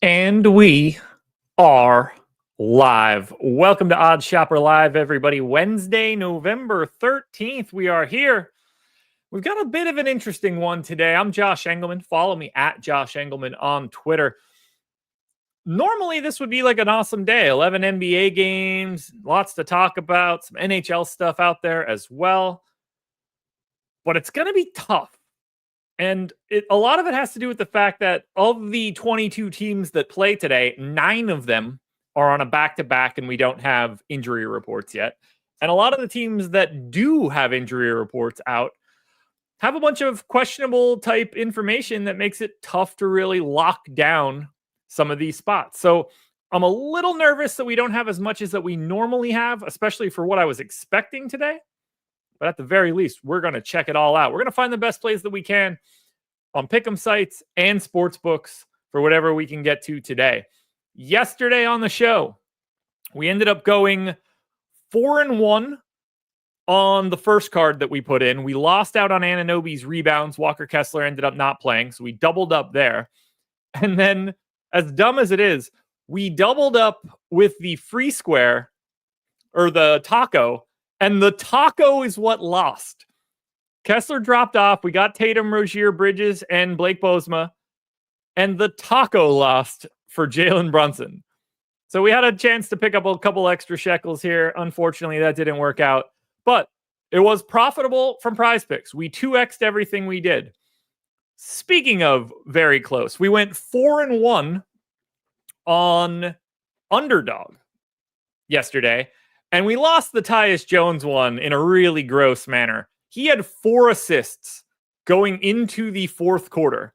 And we are live. Welcome to Odd Shopper Live, everybody. Wednesday, November 13th. We are here. We've got a bit of an interesting one today. I'm Josh Engleman. Follow me at Josh Engleman on Twitter. Normally, this would be like an awesome day. 11 NBA games, lots to talk about, some NHL stuff out there as well. But it's going to be tough. And a lot of it has to do with the fact that of the 22 teams that play today, 9 of them are on a back-to-back and we don't have injury reports yet. And a lot of the teams that do have injury reports out have a bunch of questionable type information that makes it tough to really lock down some of these spots. So I'm a little nervous that we don't have as much as that we normally have, especially for what I was expecting today. But at the very least, we're going to check it all out. We're going to find the best plays that we can on pick'em sites and sports books for whatever we can get to today. Yesterday on the show, we ended up going 4-1 on the first card that we put in. We lost out on Anunoby's rebounds. Walker Kessler ended up not playing, so we doubled up there. And then, as dumb as it is, we doubled up with the free square, or the taco, and the taco is what lost. Kessler dropped off. We got Tatum, Rozier, Bridges, and Blake Bozma. And the taco lost for Jalen Brunson. So we had a chance to pick up a couple extra shekels here. Unfortunately, that didn't work out. But it was profitable from PrizePicks. We 2x'd everything we did. Speaking of very close, we went 4-1 on Underdog yesterday. And we lost the Tyus Jones one in a really gross manner. He had 4 assists going into the fourth quarter.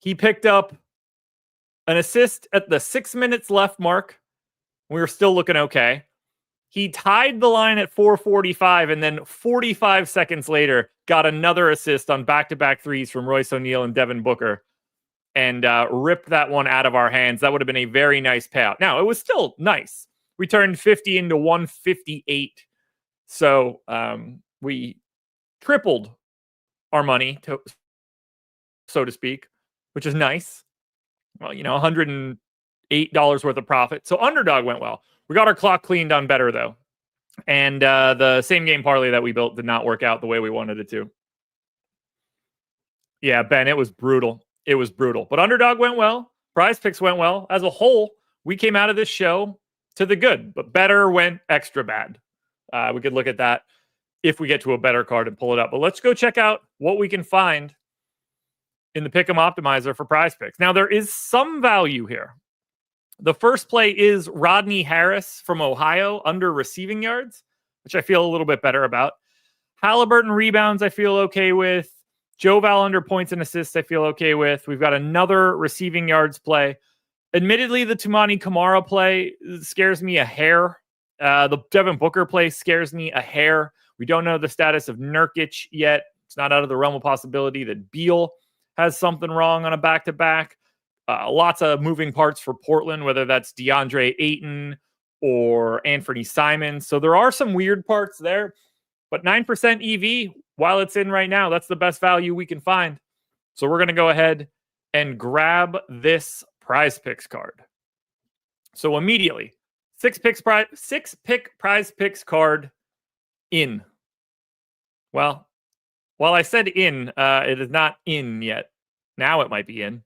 He picked up an assist at the 6 minutes left mark. We were still looking okay. He tied the line at 4:45, and then 45 seconds later got another assist on back-to-back threes from Royce O'Neal and Devin Booker and ripped that one out of our hands. That would have been a very nice payout. Now, it was still nice. We turned 50 into 158. So we tripled our money, so to speak, which is nice. Well, $108 worth of profit. So Underdog went well. We got our clock cleaned on Betr, though. And the same game parlay that we built did not work out the way we wanted it to. Yeah, Ben, it was brutal. It was brutal. But Underdog went well. PrizePicks went well. As a whole, we came out of this show to the good, but Betr went extra bad. We could look at that if we get to a better card and pull it up. But let's go check out what we can find in the Pick'em Optimizer for PrizePicks. Now, there is some value here. The first play is Rodney Harris from Ohio under receiving yards, which I feel a little bit better about. Halliburton rebounds, I feel okay with. Joe Val under points and assists, I feel okay with. We've got another receiving yards play. Admittedly, the Tumani Kamara play scares me a hair. The Devin Booker play scares me a hair. We don't know the status of Nurkic yet. It's not out of the realm of possibility that Beal has something wrong on a back-to-back. Lots of moving parts for Portland, whether that's DeAndre Ayton or Anthony Simons. So there are some weird parts there. But 9% EV, while it's in right now, that's the best value we can find. So we're going to go ahead and grab this PrizePicks card. So immediately, 6-pick PrizePicks card in. Well, while I said in, it is not in yet. Now it might be in.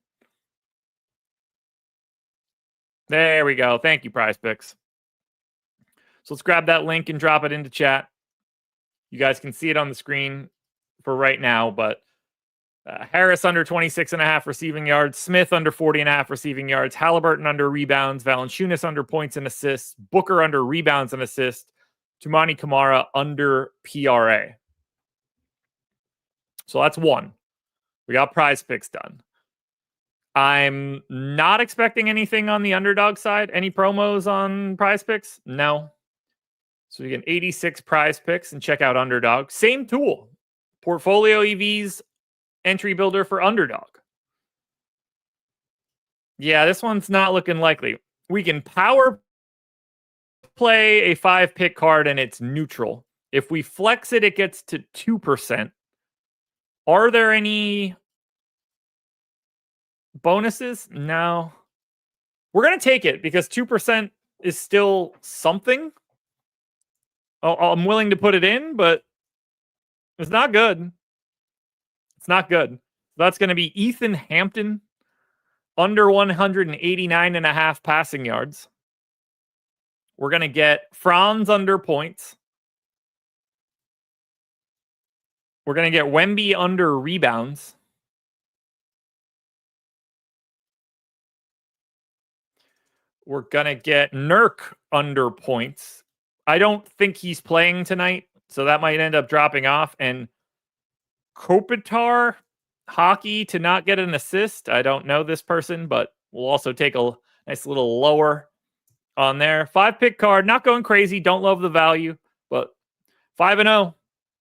There we go. Thank you, PrizePicks. So let's grab that link and drop it into chat. You guys can see it on the screen for right now, but Harris under 26.5 receiving yards, Smith under 40.5 receiving yards, Halliburton under rebounds, Valanciunas under points and assists, Booker under rebounds and assists, Tumani Kamara under PRA. So that's one. We got PrizePicks done. I'm not expecting anything on the Underdog side. Any promos on PrizePicks? No. So you get 86 PrizePicks and check out Underdog. Same tool. Portfolio EVs entry builder for Underdog. Yeah, this one's not looking likely. We can power play a 5-pick card and it's neutral. If we flex it, it gets to 2%. Are there any bonuses? No. We're going to take it because 2% is still something. I'm willing to put it in, but it's not good. It's not good. That's going to be Ethan Hampton, under 189.5 passing yards. We're going to get Franz under points. We're going to get Wemby under rebounds. We're going to get Nurk under points. I don't think he's playing tonight, so that might end up dropping off. And Kopitar hockey to not get an assist. I don't know this person, but we'll also take a nice little lower on there. 5-pick card, not going crazy. Don't love the value, but 5-0,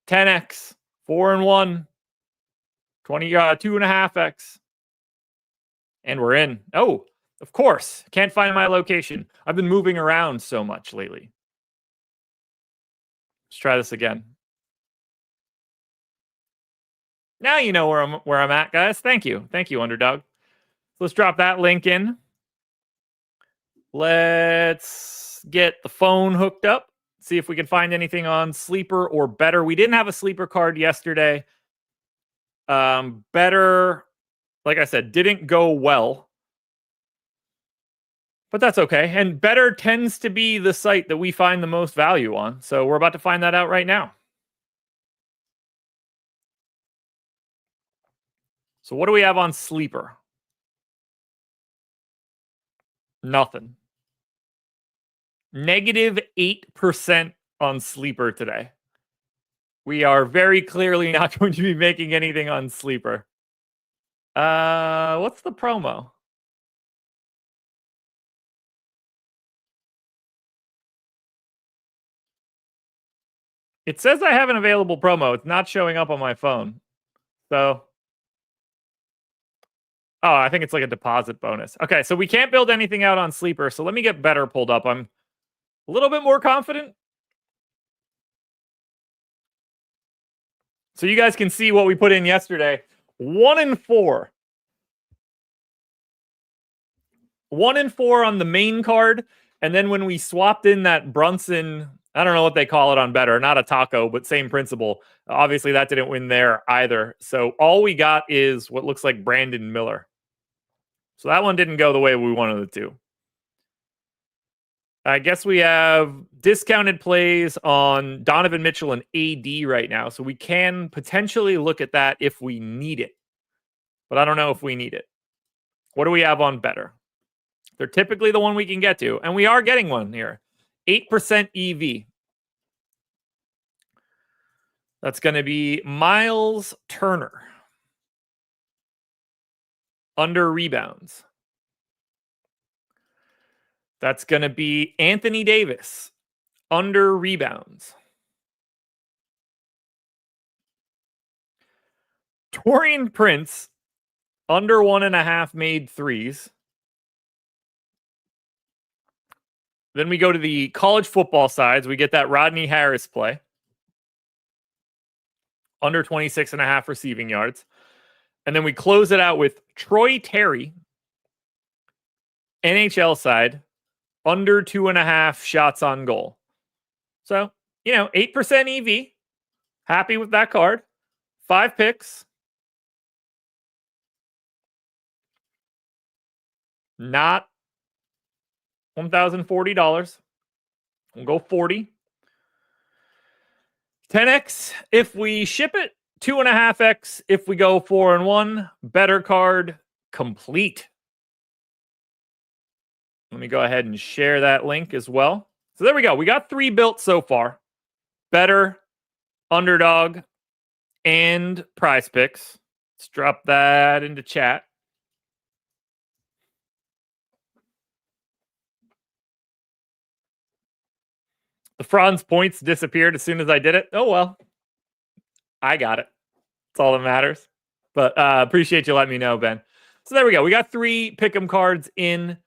10x, 4-1, 2.5x, and we're in. Oh, of course, can't find my location. I've been moving around so much lately. Let's try this again. Now you know where I'm at, guys. Thank you, Underdog. Let's drop that link in. Let's get the phone hooked up. See if we can find anything on Sleeper or Betr. We didn't have a Sleeper card yesterday. Betr, like I said, didn't go well. But that's okay. And Betr tends to be the site that we find the most value on. So we're about to find that out right now. So what do we have on Sleeper? Nothing. -8% on Sleeper today. We are very clearly not going to be making anything on Sleeper. What's the promo? It says I have an available promo. It's not showing up on my phone. So, oh, I think it's like a deposit bonus. Okay, so we can't build anything out on Sleeper. So let me get Betr pulled up. I'm a little bit more confident. So you guys can see what we put in yesterday. 1-4. 1-4 on the main card. And then when we swapped in that Brunson, I don't know what they call it on Betr, not a taco, but same principle. Obviously, that didn't win there either. So all we got is what looks like Brandon Miller. So that one didn't go the way we wanted it to. I guess we have discounted plays on Donovan Mitchell and AD right now. So we can potentially look at that if we need it. But I don't know if we need it. What do we have on Betr? They're typically the one we can get to. And we are getting one here. 8% EV. That's going to be Miles Turner. Under rebounds. That's going to be Anthony Davis. Under rebounds. Taurean Prince. Under 1.5 made threes. Then we go to the college football sides. We get that Rodney Harris play. Under 26.5 receiving yards. And then we close it out with Troy Terry. NHL side. Under 2.5 shots on goal. So, 8% EV. Happy with that card. 5 picks. Not $1,040. We'll go 40. 10x if we ship it. 2.5x if we go 4-1. Betr card complete. Let me go ahead and share that link as well. So there we go. We got 3 built so far. Betr, Underdog, and PrizePicks. Let's drop that into chat. The Franz points disappeared as soon as I did it. Oh, well. I got it. That's all that matters. But appreciate you letting me know, Ben. So there we go. We got 3 pick'em cards in.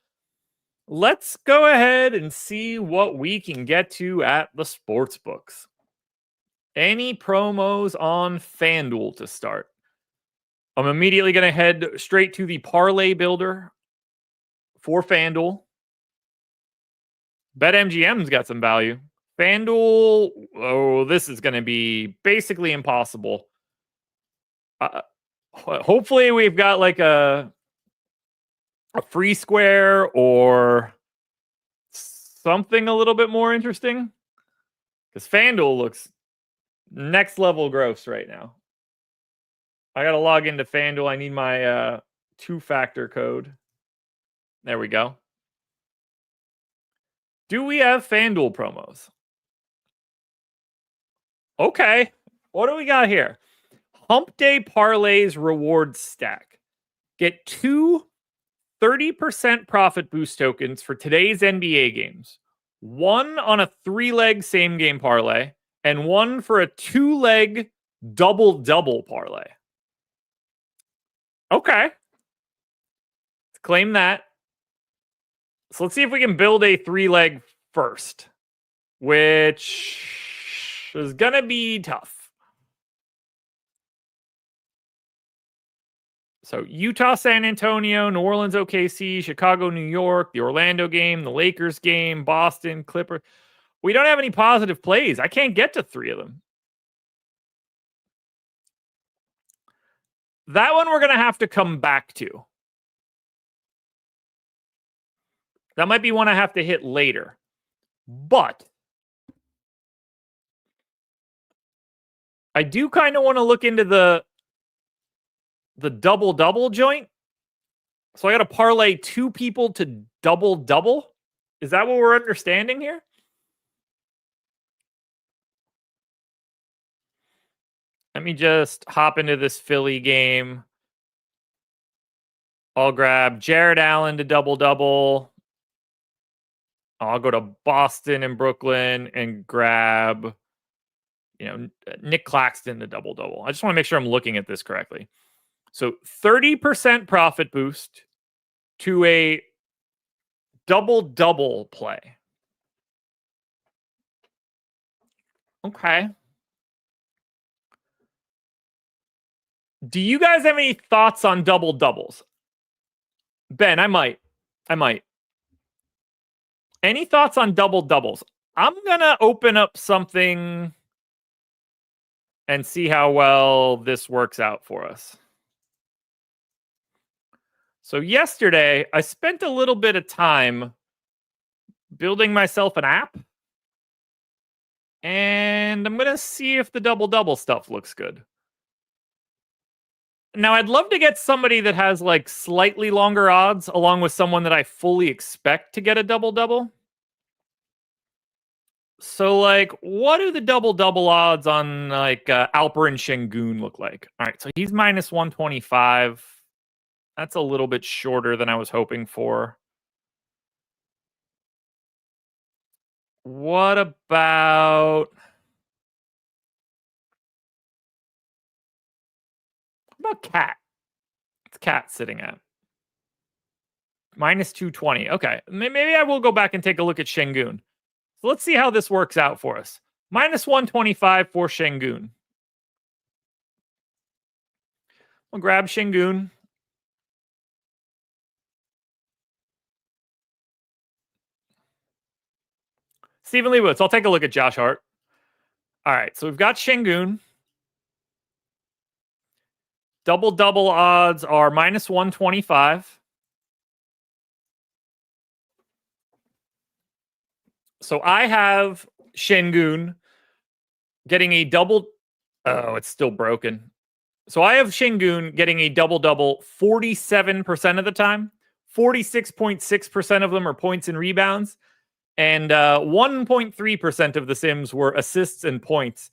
Let's go ahead and see what we can get to at the sports books. Any promos on FanDuel to start? I'm immediately going to head straight to the parlay builder for FanDuel. BetMGM's got some value. FanDuel, oh, this is going to be basically impossible. Hopefully we've got like a free square or something a little bit more interesting. Because FanDuel looks next level gross right now. I got to log into FanDuel. I need my two-factor code. There we go. Do we have FanDuel promos? Okay. What do we got here? Hump Day Parlays reward stack. Get 2 30% profit boost tokens for today's NBA games. 1 on a 3-leg same game parlay and 1 for a 2-leg double-double parlay. Okay. Let's claim that. So let's see if we can build a 3-leg first, which is going to be tough. So Utah, San Antonio, New Orleans, OKC, Chicago, New York, the Orlando game, the Lakers game, Boston, Clippers. We don't have any positive plays. I can't get to 3 of them. That one we're going to have to come back to. That might be one I have to hit later. But I do kind of want to look into the double-double joint. So I got to parlay 2 people to double-double. Is that what we're understanding here? Let me just hop into this Philly game. I'll grab Jared Allen to double-double. I'll go to Boston and Brooklyn and grab, Nick Claxton to double-double. I just want to make sure I'm looking at this correctly. So 30% profit boost to a double-double play. Okay. Do you guys have any thoughts on double-doubles? Ben, I might. Any thoughts on double-doubles? I'm going to open up something and see how well this works out for us. So yesterday, I spent a little bit of time building myself an app. And I'm going to see if the double-double stuff looks good. Now, I'd love to get somebody that has like slightly longer odds along with someone that I fully expect to get a double-double. So, like, what do the double-double odds on like Alperen Şengün look like? All right, so he's minus 125. That's a little bit shorter than I was hoping for. What about Cat? It's Cat sitting at minus 220. Okay, maybe I will go back and take a look at Şengün. So let's see how this works out for us. Minus 125 for Şengün. We'll grab Şengün. Stephen Leibowitz. I'll take a look at Josh Hart. All right, so we've got Şengün. Double-double odds are minus 125. So I have Şengün getting a double. Oh, it's still broken. So I have Şengün getting a double-double 47% of the time. 46.6% of them are points and rebounds. And 1.3% of the sims were assists and points.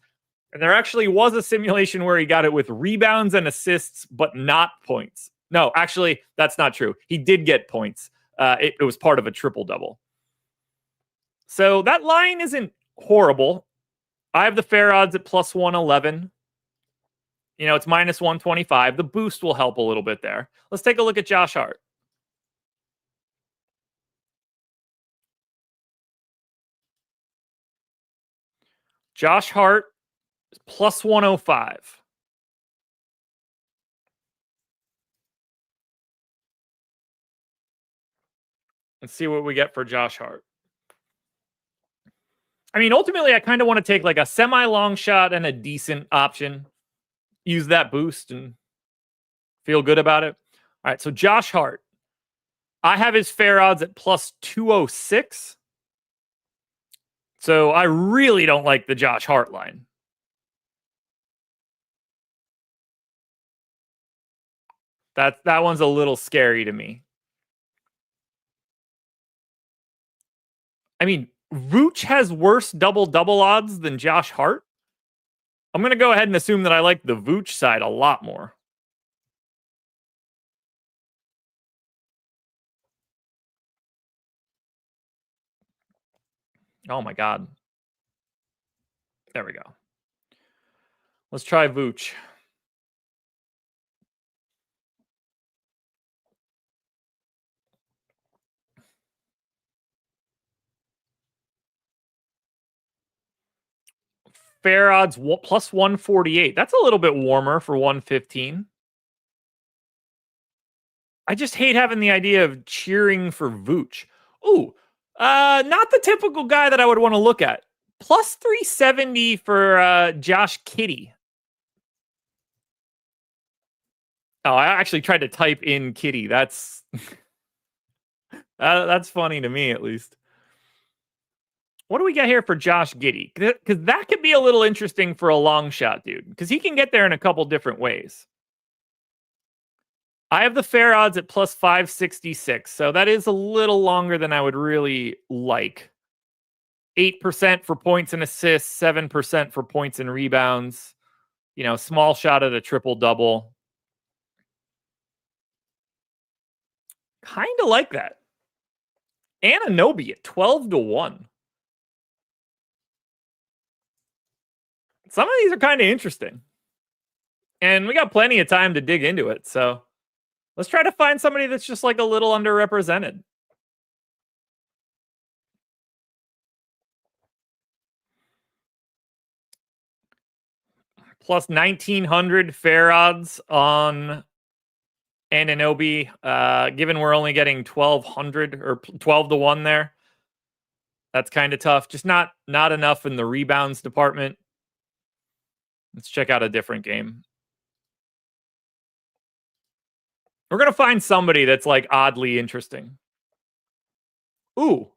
And there actually was a simulation where he got it with rebounds and assists, but not points. No, actually, that's not true. He did get points. It was part of a triple-double. So that line isn't horrible. I have the fair odds at plus 111. It's minus 125. The boost will help a little bit there. Let's take a look at Josh Hart. Josh Hart is plus 105. Let's see what we get for Josh Hart. I mean, ultimately, I kind of want to take like a semi-long shot and a decent option. Use that boost and feel good about it. All right, so Josh Hart. I have his fair odds at plus 206. So I really don't like the Josh Hart line. That one's a little scary to me. I mean, Vooch has worse double-double odds than Josh Hart. I'm going to go ahead and assume that I like the Vooch side a lot more. Oh my God. There we go. Let's try Vooch. Fair odds plus 148. That's a little bit warmer for 115. I just hate having the idea of cheering for Vooch. Ooh, not the typical guy that I would want to look at. Plus 370 for Josh Kiddey. Oh, I actually tried to type in Kiddey. That's that's funny to me, at least. What do we get here for Josh Giddey? Because that could be a little interesting for a long shot, dude. Because he can get there in a couple different ways. I have the fair odds at plus 566. So that is a little longer than I would really like. 8% for points and assists, 7% for points and rebounds. You know, small shot at a triple-double. Kind of like that. Anunoby at 12-1. Some of these are kind of interesting. And we got plenty of time to dig into it. So let's try to find somebody that's just like a little underrepresented. Plus 1,900 fair odds on Anunoby. Given we're only getting 1,200 or 12-1 there. That's kind of tough. Just not enough in the rebounds department. Let's check out a different game. We're going to find somebody that's like oddly interesting. Ooh.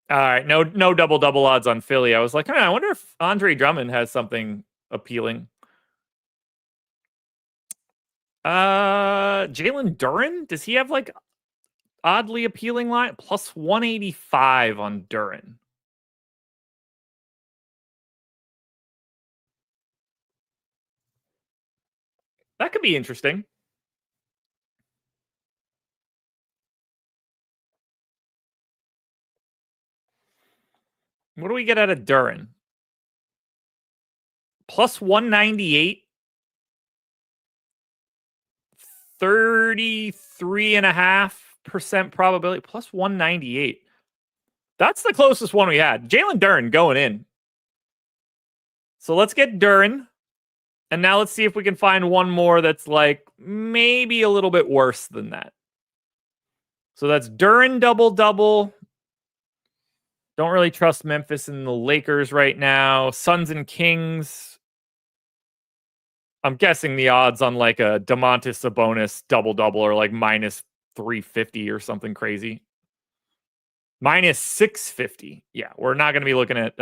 All right. No double-double odds on Philly. I was like, I wonder if Andre Drummond has something appealing. Jalen Duren? Does he have like oddly appealing line? Plus 185 on Duren. That could be interesting. What do we get out of Duren? Plus 198. 33.5% probability. Plus 198. That's the closest one we had. Jalen Duren going in. So let's get Duren. And now let's see if we can find one more that's like maybe a little bit worse than that. So that's Duren double-double. Don't really trust Memphis and the Lakers right now. Suns and Kings. I'm guessing the odds on like a Domantas Sabonis double-double are like minus 350 or something crazy. Minus 650. Yeah, we're not going to be looking at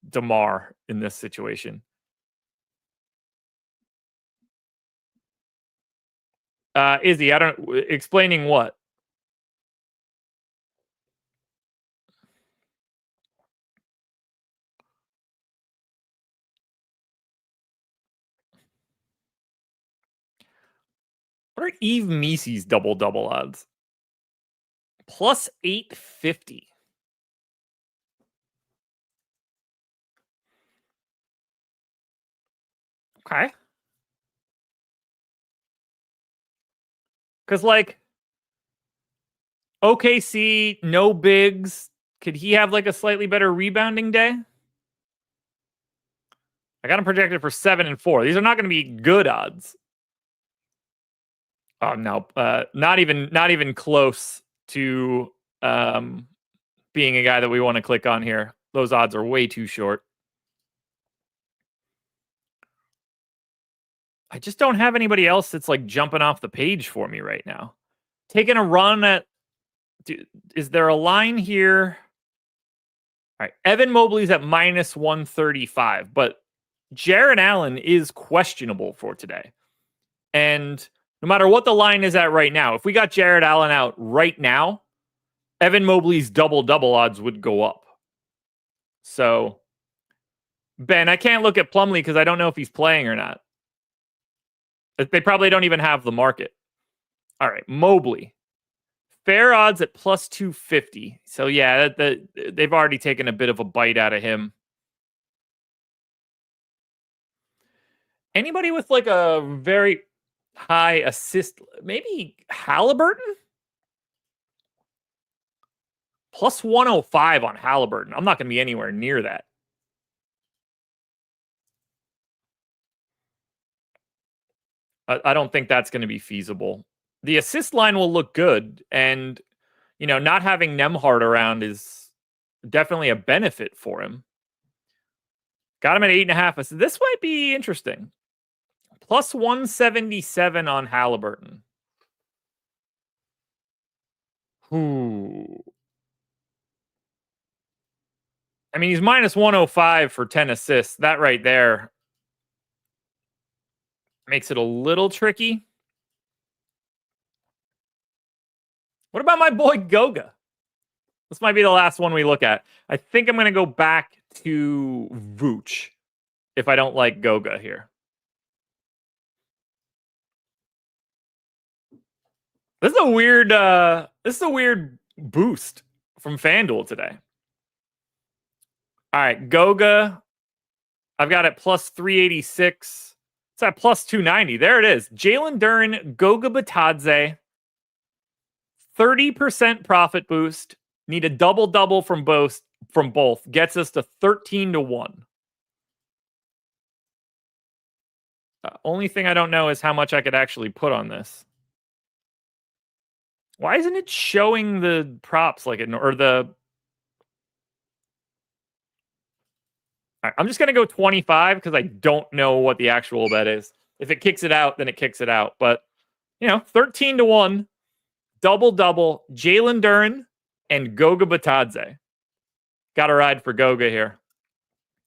DeMar in this situation. Izzy, explaining what? What are Eve Meese's double-double odds? Plus 850. Okay. Because, like, OKC, no bigs. Could he have, like, a slightly better rebounding day? I got him projected for 7 and 4. These are not going to be good odds. Oh no, not even close to being a guy that we want to click on here. Those odds are way too short. I just don't have anybody else that's like jumping off the page for me right now. Taking a run at, is there a line here? All right, Evan Mobley's at minus 135, but Jared Allen is questionable for today. And no matter what the line is at right now, if we got Jared Allen out right now, Evan Mobley's double-double odds would go up. So, Ben, I can't look at Plumlee because I don't know if he's playing or not. They probably don't even have the market. All right, Mobley. Fair odds at plus 250. So, yeah, they've already taken a bit of a bite out of him. Anybody with like a very high assist, maybe Halliburton? Plus 105 on Halliburton. I'm not going to be anywhere near that. I don't think that's going to be feasible. The assist line will look good, and not having Nembhard around is definitely a benefit for him. Got him at 8.5. This might be interesting. Plus 177 on Halliburton. Ooh. I mean, he's minus 105 for 10 assists. That right there makes it a little tricky. What about my boy Goga? This might be the last one we look at. I think I'm going to go back to Vooch if I don't like Goga here. This is a weird boost from FanDuel today. All right, Goga. I've got it plus 386. It's at plus 290. There it is. Jalen Duren, Goga Bitadze. 30% profit boost. Need a double-double from both. Gets us to 13-1. Only thing I don't know is how much I could actually put on this. Why isn't it showing the props like it, or the... Right, I'm just going to go 25 because I don't know what the actual bet is. If it kicks it out, then it kicks it out. But, 13-1, double-double, Jalen Duren and Goga Bitadze. Got to ride for Goga here.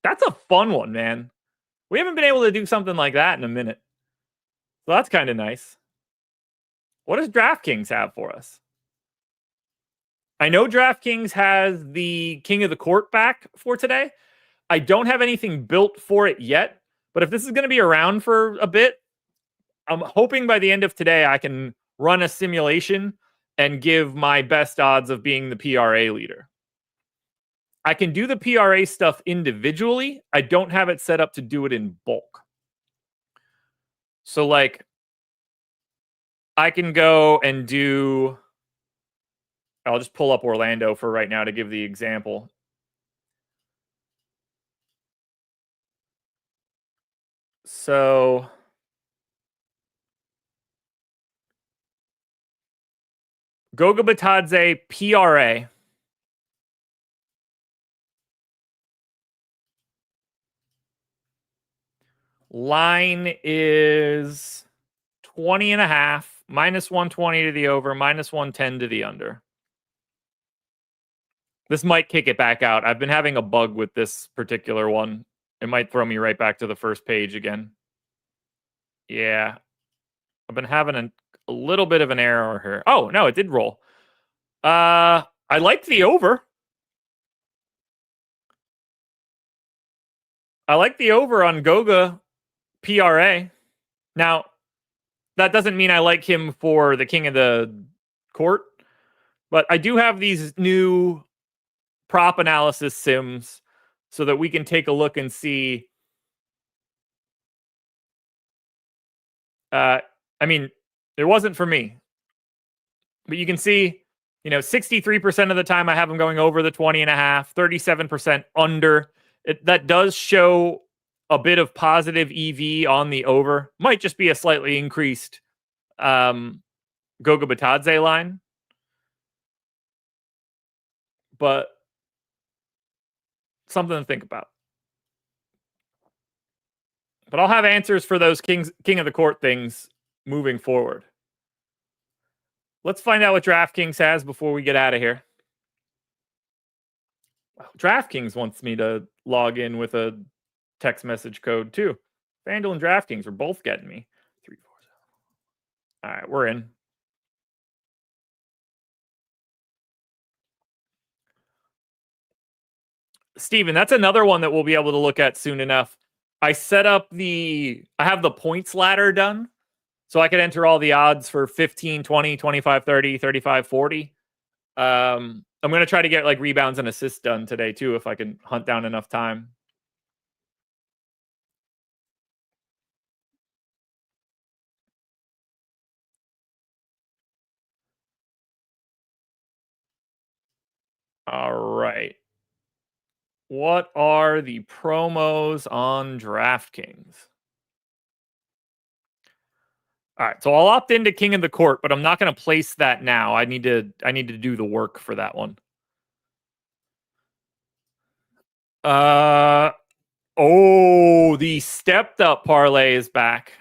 That's a fun one, man. We haven't been able to do something like that in a minute. So that's kind of nice. What does DraftKings have for us? I know DraftKings has the King of the Court back for today. I don't have anything built for it yet, but if this is going to be around for a bit, I'm hoping by the end of today I can run a simulation and give my best odds of being the PRA leader. I can do the PRA stuff individually. I don't have it set up to do it in bulk. So, I can go and do... I'll just pull up Orlando for right now to give the example. So... Goga Bitadze, PRA. Line is 20.5, minus 120 to the over, minus 110 to the under. This might kick it back out. I've been having a bug with this particular one. It might throw me right back to the first page again. Yeah. I've been having a little bit of an error here. Oh, no, it did roll. I like the over. I like the over on Goga PRA. Now, that doesn't mean I like him for the King of the Court, but I do have these new prop analysis sims so that we can take a look and see. I mean, it wasn't for me, but you can see, 63% of the time I have him going over the 20.5, 37% under. That does show a bit of positive EV on the over. Might just be a slightly increased Goga Batadze line. But something to think about. But I'll have answers for those king of the court things moving forward. Let's find out what DraftKings has before we get out of here. DraftKings wants me to log in with a text message code too. FanDuel and DraftKings are both getting me. 3, 4, 7. All right, we're in. Steven, that's another one that we'll be able to look at soon enough. I have the points ladder done. So I could enter all the odds for 15, 20, 25, 30, 35, 40. I'm going to try to get like rebounds and assists done today too, if I can hunt down enough time. All right. What are the promos on DraftKings? All right, so I'll opt into King of the Court, but I'm not going to place that now. I need to do the work for that one. The stepped up parlay is back.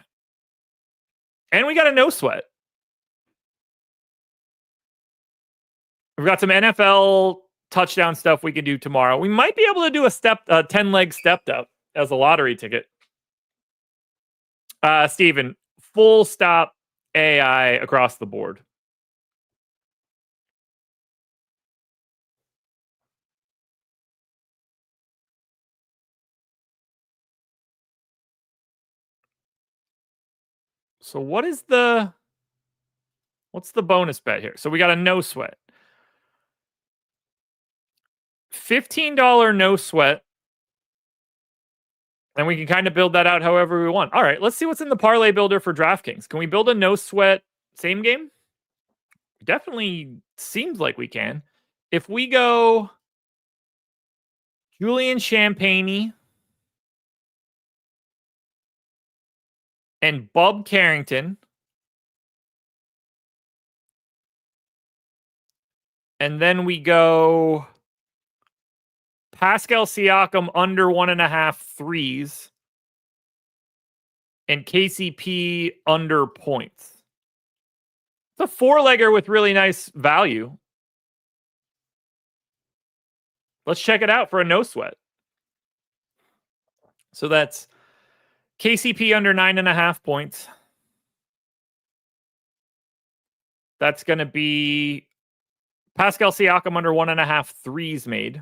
And we got a no sweat. We've got some NFL touchdown stuff we could do tomorrow. We might be able to do a 10-leg stepped up as a lottery ticket. Steven, full stop AI across the board. So what's the bonus bet here? So we got a no sweat. $15 no sweat. And we can kind of build that out however we want. All right, let's see what's in the parlay builder for DraftKings. Can we build a no sweat same game? Definitely seems like we can. If we go Julian Champagny and Bob Carrington, and then we go Pascal Siakam under 1.5 threes, and KCP under points. It's a 4-legger with really nice value. Let's check it out for a no sweat. So that's KCP under 9.5 points. That's going to be Pascal Siakam under 1.5 threes made.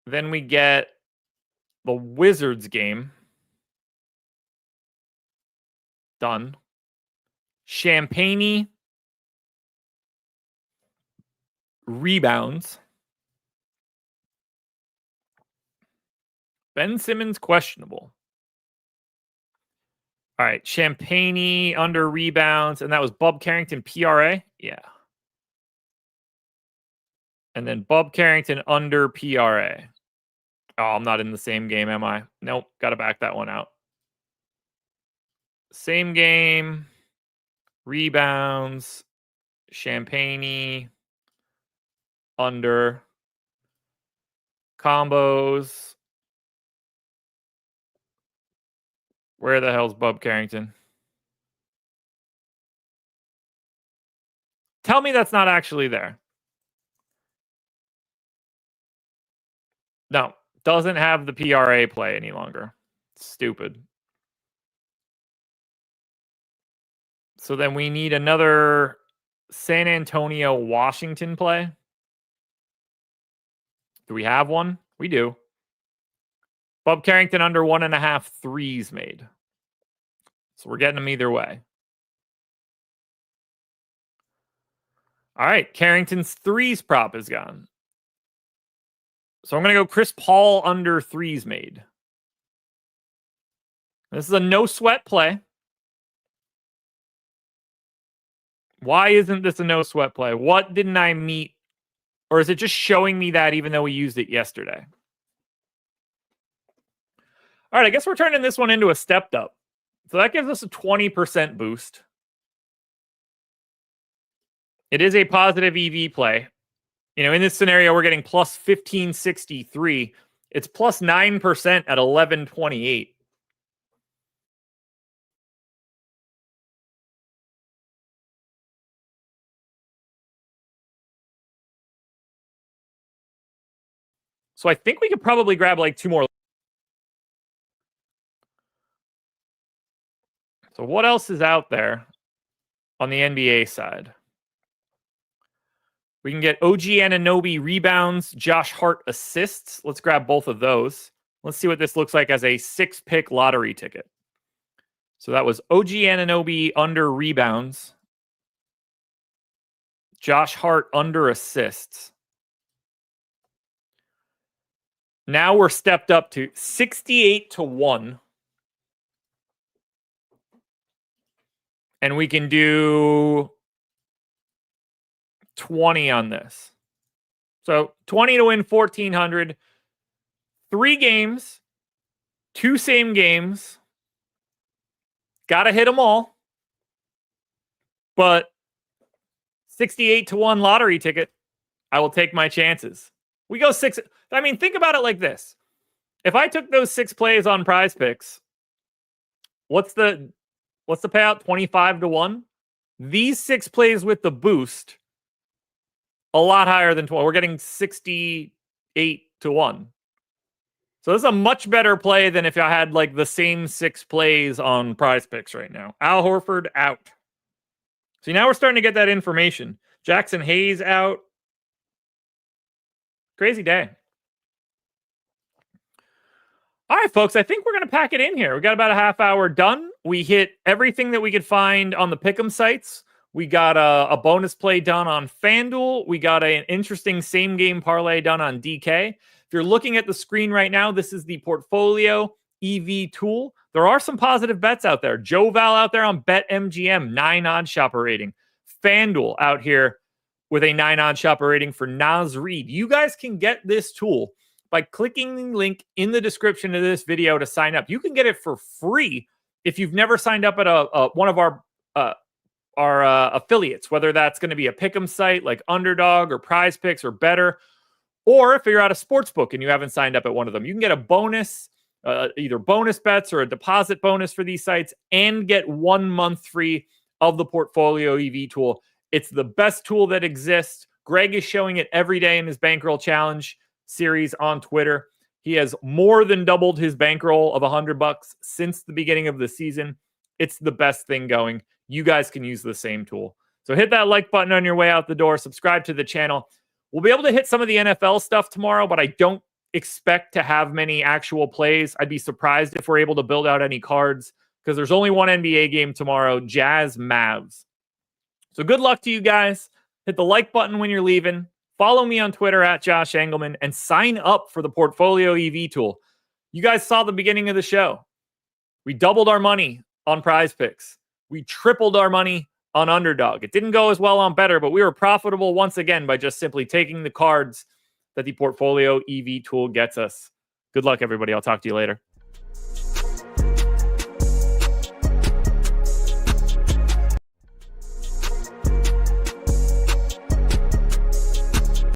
Then we get the Wizards game. Done. Champagny rebounds. Ben Simmons questionable. All right, Champagny under rebounds, and that was Bob Carrington PRA. Yeah. And then Bob Carrington under PRA. Oh, I'm not in the same game, am I? Nope, got to back that one out. Same game, rebounds, Champagny, under, combos. Where the hell's Bob Carrington? Tell me that's not actually there. No, doesn't have the PRA play any longer. Stupid. So then we need another San Antonio, Washington play. Do we have one? We do. Bob Carrington under 1.5 threes made. So we're getting them either way. All right, Carrington's threes prop is gone. So I'm going to go Chris Paul under threes made. This is a no sweat play. Why isn't this a no sweat play? What didn't I meet? Or is it just showing me that even though we used it yesterday? All right, I guess we're turning this one into a stepped up. So that gives us a 20% boost. It is a positive EV play. You know, in this scenario, we're getting plus 1563. It's plus 9% at 1128. So I think we could probably grab like 2 more. So what else is out there on the NBA side? We can get OG Anunoby rebounds, Josh Hart assists. Let's grab both of those. Let's see what this looks like as a 6-pick lottery ticket. So that was OG Anunoby under rebounds, Josh Hart under assists. Now we're stepped up to 68-1. And we can do 20 on this. So 20 to win 1,400. 3 games, 2 same games. Got to hit them all. But 68-1 lottery ticket, I will take my chances. We go 6. I mean, think about it like this. If I took those 6 plays on PrizePicks, what's the payout? 25-1. These 6 plays with the boost, a lot higher than 12. We're getting 68-1. So this is a much better play than if I had like the same 6 plays on PrizePicks right now. Al Horford out. See, now we're starting to get that information. Jackson Hayes out. Crazy day. All right, folks, I think we're going to pack it in here. We got about a half hour done. We hit everything that we could find on the Pick'em sites. We got a bonus play done on FanDuel. We got an interesting same-game parlay done on DK. If you're looking at the screen right now, this is the Portfolio EV tool. There are some positive bets out there. Joe Val out there on BetMGM, 9 odd shopper rating. FanDuel out here with a 9 odd shopper rating for Naz Reid. You guys can get this tool by clicking the link in the description of this video to sign up. You can get it for free if you've never signed up at one of our affiliates, whether that's going to be a pick'em site like Underdog or PrizePicks or Betr, or if you're at a sports book and you haven't signed up at one of them. You can get a bonus, either bonus bets or a deposit bonus for these sites, and get 1 month free of the Portfolio EV tool. It's the best tool that exists. Greg is showing it every day in his Bankroll Challenge series on Twitter. He has more than doubled his bankroll of $100 since the beginning of the season. It's the best thing going. You guys can use the same tool. So hit that like button on your way out the door. Subscribe to the channel. We'll be able to hit some of the NFL stuff tomorrow, but I don't expect to have many actual plays. I'd be surprised if we're able to build out any cards because there's only one NBA game tomorrow, Jazz Mavs. So good luck to you guys. Hit the like button when you're leaving. Follow me on Twitter at Josh Engleman and sign up for the Portfolio EV tool. You guys saw the beginning of the show. We doubled our money on PrizePicks. We tripled our money on Underdog. It didn't go as well on Betr, but we were profitable once again by just simply taking the cards that the Portfolio EV tool gets us. Good luck, everybody. I'll talk to you later.